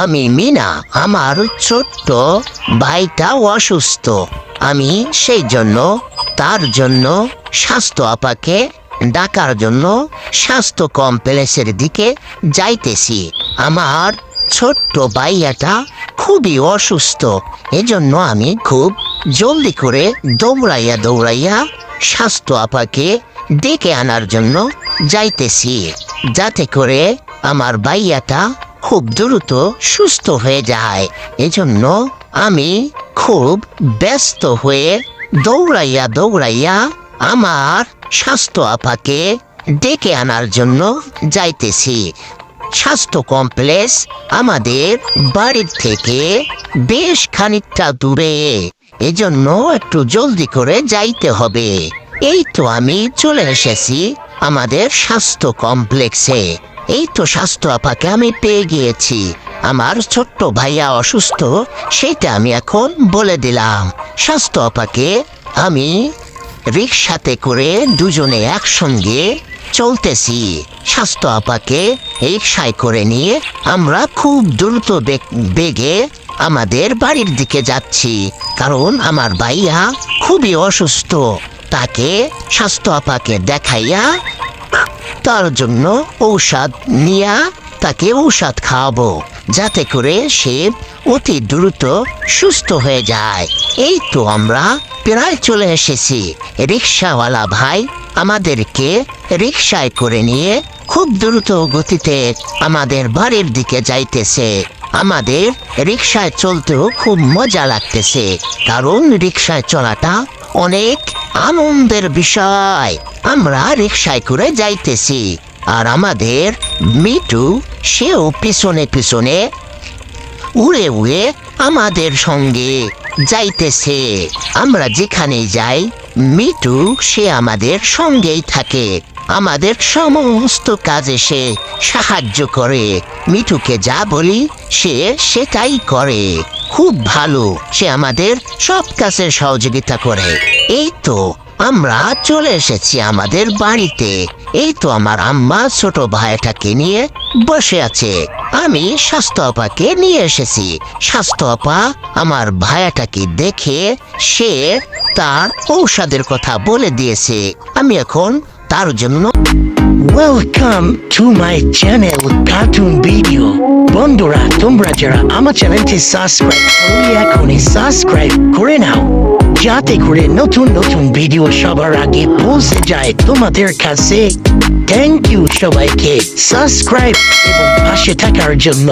আমি মিনা, আমার ছোট্ট ভাইটা অসুস্থ। আমি সেই জন্য তার জন্য স্বাস্থ্য আপাকে ডাকার জন্য স্বাস্থ্য কমপ্লেক্সের দিকে যাইতেছি। আমার ছোট্ট ভাইয়াটা খুবই অসুস্থ, এজন্য আমি খুব জলদি করে দৌড়াইয়া দৌড়াইয়া স্বাস্থ্য আপাকে ডেকে আনার জন্য যাইতেছি, যাতে করে আমার ভাইয়াটা খুব দ্রুত সুস্থ হয়ে যায়। এজন্য আমি খুব ব্যস্ত হয়ে দৌড়াইয়া দৌড়াইয়া আমার স্বাস্থ্য আপাকে ডেকে আনার জন্য যাইতেছি। স্বাস্থ্য কমপ্লেক্স আমাদের বাড়ির থেকে বেশ খানিকটা দূরে, এজন্য একটু জলদি করে যাইতে হবে। এই তো আমি চলে এসেছি আমাদের স্বাস্থ্য কমপ্লেক্সে। এই তো স্বাস্থ্য আপাকে আমি পেয়ে গিয়েছি। আমার ছোট্ট ভাইয়া অসুস্থ, সেটা আমি এখন বলে দিলাম। স্বাস্থ্য আপাকে আমি রিকশাতে করে দুজনে একসঙ্গে চলতেছি। স্বাস্থ্য আপাকে রিকশায় করে নিয়ে আমরা খুব দ্রুত বেগে আমাদের বাড়ির দিকে যাচ্ছি, কারণ আমার ভাইয়া খুবই অসুস্থ। তাকে স্বাস্থ্য আপাকে দেখাইয়া তার জন্য ঔষধ নিয়ে তাকে ঔষধ খাওয়াবো, যাতে করে সে অতি দ্রুত সুস্থ হয়ে যায়। এই তো আমরা প্রায় চলে এসেছি। রিক্সাওয়ালা ভাই আমাদেরকে রিক্সায় করে নিয়ে খুব দ্রুত গতিতে আমাদের বাড়ির দিকে যাইতেছে। আমাদের রিক্সায় চলতেও খুব মজা লাগতেছে, কারণ রিক্সায় চলাটা অনেক আনন্দের বিষয়। আমরা রিক্সায় করে যাইতেছি, আর আমাদের মিটু সেও পিছনে পিছনে উড়ে উড়ে আমাদের সঙ্গে যাইতেছে। আমরা যেখানে যাই মিটু সে আমাদের সঙ্গেই থাকে, আমাদের সমস্ত কাজে সে সাহায্য করে। মিঠুকে যা বলি সে সেটাই করে, খুব ভালো। সে আমাদের সব কাজে সহযোগিতা করে। এই তো আমরা চলে এসেছি আমাদের বাড়িতে। এই তো আমার আম্মা ছোট ভাইটাকে নিয়ে বসে আছে। আমি স্বাস্থ্য আপাকে নিয়ে এসেছি। স্বাস্থ্য আপা আমার ভাইটাকে দেখে সে তার ঔষধের কথা বলে দিয়েছে। আমি এখন তার জন্য welcome to my channel cartoon video. বন্ধুরা, তোমরা যারা আমার চ্যানেলটি সাবস্ক্রাইব করনি এখনই সাবস্ক্রাইব করে নাও, যাতে করে নতুন নতুন ভিডিও সবার আগে পৌঁছে যায় তোমাদের কাছে। থ্যাংক ইউ সবাইকে সাবস্ক্রাইব এবং পাশে থাকার জন্য।